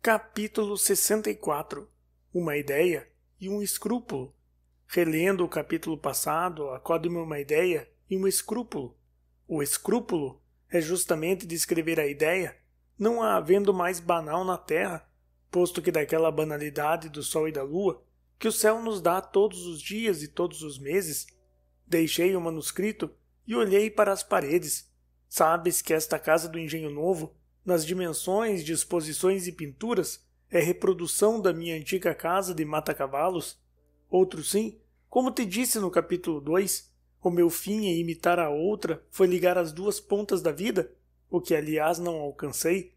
Capítulo 64. Uma ideia e um escrúpulo. Relendo o capítulo passado, acode-me uma ideia e um escrúpulo. O escrúpulo é justamente descrever a ideia, não a havendo mais banal na terra, posto que daquela banalidade do sol e da lua, que o céu nos dá todos os dias e todos os meses, deixei o manuscrito e olhei para as paredes. Sabes que esta casa do Engenho Novo, nas dimensões, disposições e pinturas, é reprodução da minha antiga casa de mata-cavalos? Outro sim, como te disse no capítulo 2, o meu fim em imitar a outra foi ligar as duas pontas da vida, o que aliás não alcancei,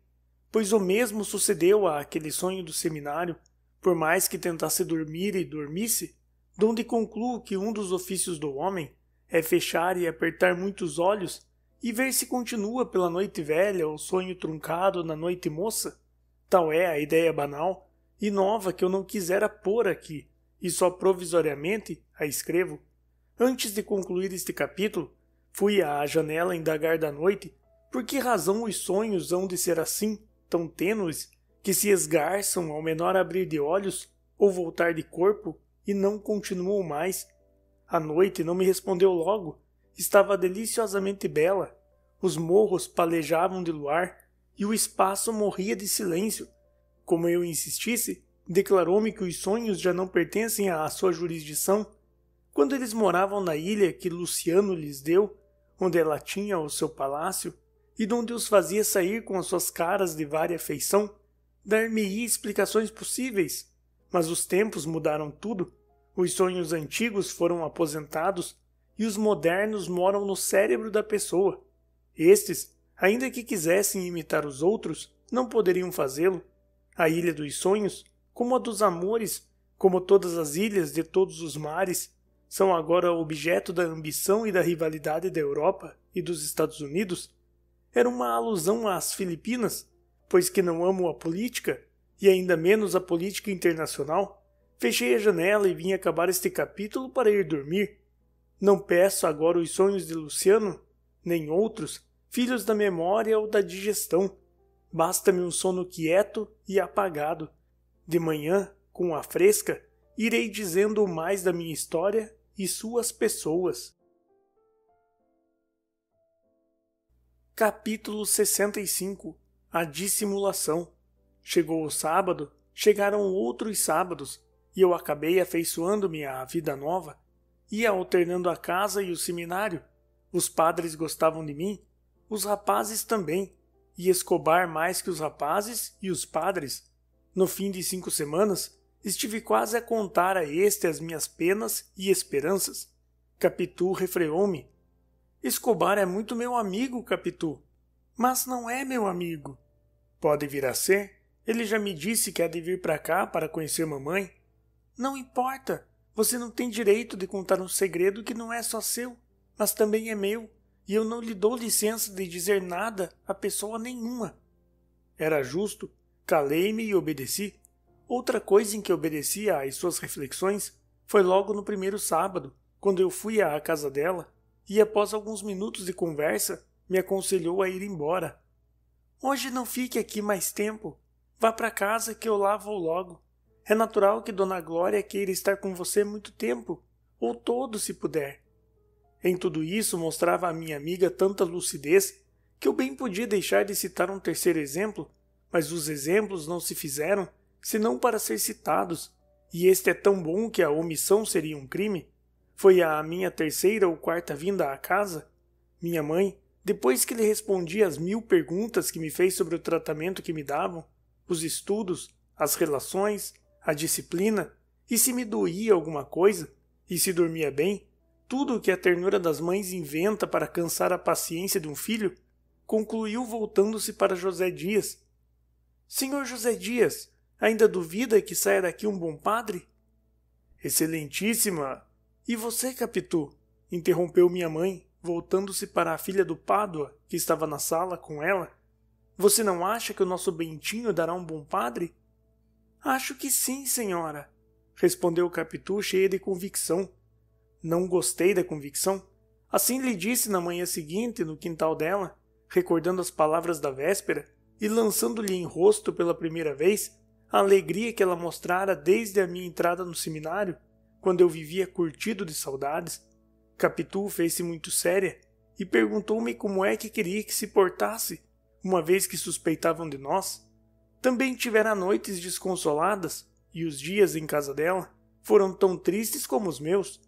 pois o mesmo sucedeu àquele sonho do seminário, por mais que tentasse dormir e dormisse, donde concluo que um dos ofícios do homem é fechar e apertar muitos olhos e ver se continua pela noite velha o sonho truncado na noite moça. Tal é a ideia banal e nova que eu não quisera pôr aqui, e só provisoriamente a escrevo. Antes de concluir este capítulo, fui à janela indagar da noite por que razão os sonhos hão de ser assim, tão tênues, que se esgarçam ao menor abrir de olhos ou voltar de corpo e não continuam mais. A noite não me respondeu logo. Estava deliciosamente bela, os morros palejavam de luar e o espaço morria de silêncio. Como eu insistisse, declarou-me que os sonhos já não pertencem à sua jurisdição. Quando eles moravam na ilha que Luciano lhes deu, onde ela tinha o seu palácio, e donde os fazia sair com as suas caras de vária feição, dar-me-ia explicações possíveis. Mas os tempos mudaram tudo, os sonhos antigos foram aposentados, e os modernos moram no cérebro da pessoa. Estes, ainda que quisessem imitar os outros, não poderiam fazê-lo. A ilha dos sonhos, como a dos amores, como todas as ilhas de todos os mares, são agora objeto da ambição e da rivalidade da Europa e dos Estados Unidos. Era uma alusão às Filipinas, pois que não amo a política, e ainda menos a política internacional, fechei a janela e vim acabar este capítulo para ir dormir. Não peço agora os sonhos de Luciano, nem outros, filhos da memória ou da digestão. Basta-me um sono quieto e apagado. De manhã, com a fresca, irei dizendo o mais da minha história e suas pessoas. Capítulo 65. A dissimulação. Chegou o sábado, chegaram outros sábados, e eu acabei afeiçoando-me à vida nova. Ia alternando a casa e o seminário. Os padres gostavam de mim, os rapazes também, e Escobar mais que os rapazes e os padres. No fim de 5 semanas, estive quase a contar a este as minhas penas e esperanças. Capitu refreou-me. Escobar é muito meu amigo, Capitu. Mas não é meu amigo. Pode vir a ser. Ele já me disse que há de vir para cá para conhecer mamãe. Não importa. Você não tem direito de contar um segredo que não é só seu, mas também é meu, e eu não lhe dou licença de dizer nada a pessoa nenhuma. Era justo, calei-me e obedeci. Outra coisa em que obedeci às suas reflexões foi logo no primeiro sábado, quando eu fui à casa dela, e após alguns minutos de conversa, me aconselhou a ir embora. Hoje não fique aqui mais tempo. Vá para casa que eu lá vou logo. É natural que Dona Glória queira estar com você muito tempo, ou todo se puder. Em tudo isso mostrava a minha amiga tanta lucidez que eu bem podia deixar de citar um terceiro exemplo, mas os exemplos não se fizeram senão para ser citados, e este é tão bom que a omissão seria um crime. Foi a minha terceira ou quarta vinda à casa. Minha mãe, depois que lhe respondi as 1000 perguntas que me fez sobre o tratamento que me davam, os estudos, as relações, a disciplina, e se me doía alguma coisa, e se dormia bem, tudo o que a ternura das mães inventa para cansar a paciência de um filho, concluiu voltando-se para José Dias. Senhor José Dias, ainda duvida que saia daqui um bom padre? Excelentíssima! E você, Capitu? Interrompeu minha mãe, voltando-se para a filha do Pádua, que estava na sala com ela. Você não acha que o nosso Bentinho dará um bom padre? Acho que sim, senhora, respondeu Capitu cheia de convicção. Não gostei da convicção. Assim lhe disse na manhã seguinte, no quintal dela, recordando as palavras da véspera, e lançando-lhe em rosto pela primeira vez a alegria que ela mostrara desde a minha entrada no seminário, quando eu vivia curtido de saudades, Capitu fez-se muito séria e perguntou-me como é que queria que se portasse, uma vez que suspeitavam de nós. Também tivera noites desconsoladas, e os dias em casa dela foram tão tristes como os meus.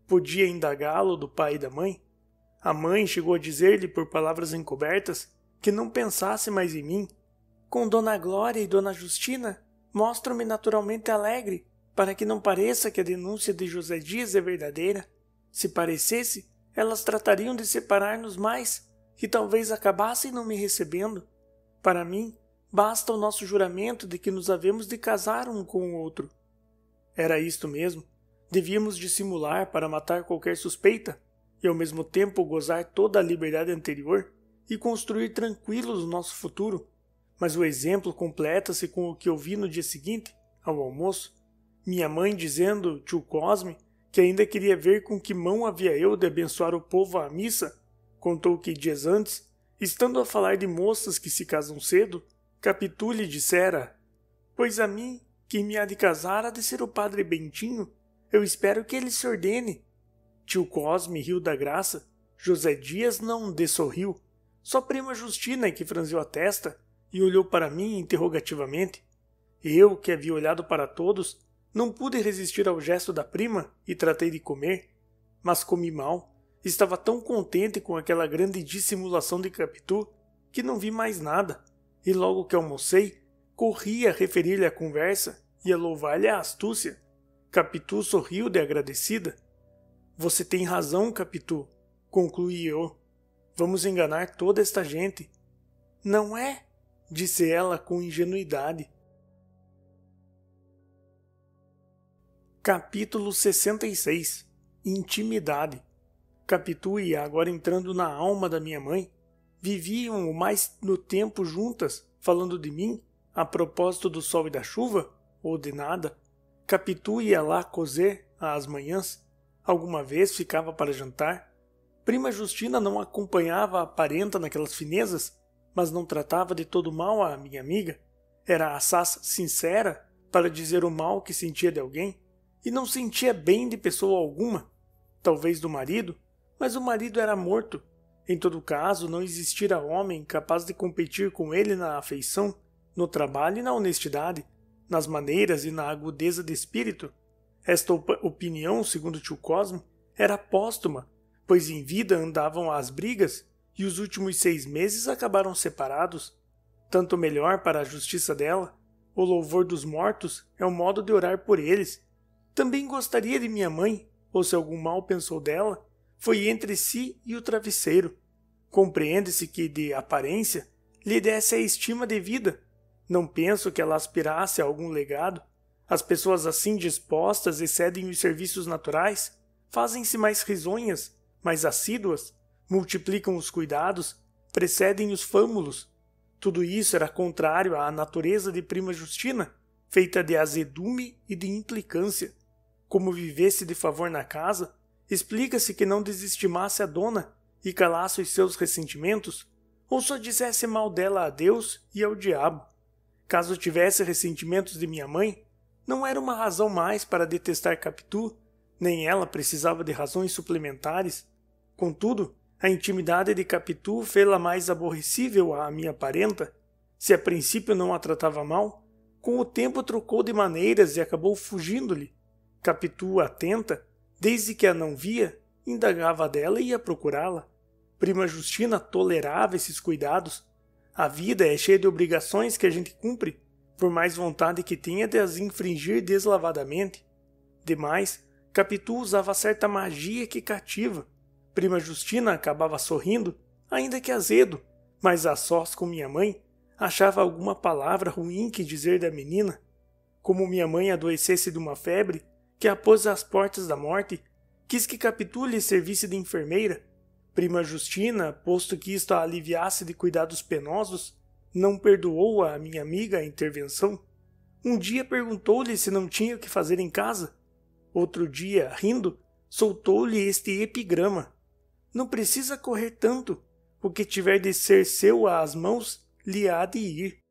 Podia indagá-lo do pai e da mãe. A mãe chegou a dizer-lhe por palavras encobertas que não pensasse mais em mim. Com Dona Glória e Dona Justina, mostro-me naturalmente alegre, para que não pareça que a denúncia de José Dias é verdadeira. Se parecesse, elas tratariam de separar-nos mais, e talvez acabassem não me recebendo. Para mim, basta o nosso juramento de que nos havemos de casar um com o outro. Era isto mesmo. Devíamos dissimular para matar qualquer suspeita, e ao mesmo tempo gozar toda a liberdade anterior e construir tranquilos o nosso futuro. Mas o exemplo completa-se com o que eu vi no dia seguinte, ao almoço. Minha mãe dizendo, tio Cosme, que ainda queria ver com que mão havia eu de abençoar o povo à missa, contou que dias antes, estando a falar de moças que se casam cedo, Capitu lhe dissera: pois a mim, que me há de casar, há de ser o padre Bentinho. Eu espero que ele se ordene. Tio Cosme riu da graça. José Dias não dessorriu. Só prima Justina é que franziu a testa e olhou para mim interrogativamente. Eu, que havia olhado para todos, não pude resistir ao gesto da prima e tratei de comer. Mas comi mal. Estava tão contente com aquela grande dissimulação de Capitu que não vi mais nada. E logo que almocei, corri a referir-lhe a conversa e a louvar-lhe a astúcia. Capitu sorriu de agradecida. Você tem razão, Capitu, concluí eu. Vamos enganar toda esta gente. Não é? Disse ela com ingenuidade. Capítulo 66. Intimidade. Capitu e agora entrando na alma da minha mãe, viviam o mais no tempo juntas, falando de mim, a propósito do sol e da chuva, ou de nada. Capitu ia lá cozer às manhãs. Alguma vez ficava para jantar. Prima Justina não acompanhava a parenta naquelas finezas, mas não tratava de todo mal a minha amiga. Era assaz sincera para dizer o mal que sentia de alguém, e não sentia bem de pessoa alguma, talvez do marido, mas o marido era morto. Em todo caso, não existira homem capaz de competir com ele na afeição, no trabalho e na honestidade, nas maneiras e na agudeza de espírito. Esta opinião, segundo tio Cosme, era póstuma, pois em vida andavam às brigas e os últimos 6 meses acabaram separados. Tanto melhor para a justiça dela. O louvor dos mortos é o modo de orar por eles. Também gostaria de minha mãe, ou se algum mal pensou dela, foi entre si e o travesseiro. Compreende-se que, de aparência, lhe desse a estima devida. Não penso que ela aspirasse a algum legado. As pessoas assim dispostas excedem os serviços naturais, fazem-se mais risonhas, mais assíduas, multiplicam os cuidados, precedem os fâmulos. Tudo isso era contrário à natureza de prima Justina, feita de azedume e de implicância. Como vivesse de favor na casa, explica-se que não desestimasse a dona e calasse os seus ressentimentos, ou só dissesse mal dela a Deus e ao diabo. Caso tivesse ressentimentos de minha mãe, não era uma razão mais para detestar Capitu, nem ela precisava de razões suplementares. Contudo, a intimidade de Capitu fê-la mais aborrecível à minha parenta. Se a princípio não a tratava mal, com o tempo trocou de maneiras e acabou fugindo-lhe. Capitu, atenta, desde que a não via, indagava dela e ia procurá-la. Prima Justina tolerava esses cuidados. A vida é cheia de obrigações que a gente cumpre, por mais vontade que tenha de as infringir deslavadamente. Demais, Capitu usava certa magia que cativa. Prima Justina acabava sorrindo, ainda que azedo, mas a sós com minha mãe, achava alguma palavra ruim que dizer da menina. Como minha mãe adoecesse de uma febre, que a pôs às portas da morte, quis que Capitu lhe servisse de enfermeira. Prima Justina, posto que isto a aliviasse de cuidados penosos, não perdoou à minha amiga a intervenção. Um dia perguntou-lhe se não tinha o que fazer em casa. Outro dia, rindo, soltou-lhe este epigrama: não precisa correr tanto. O que tiver de ser seu às mãos, lhe há de ir.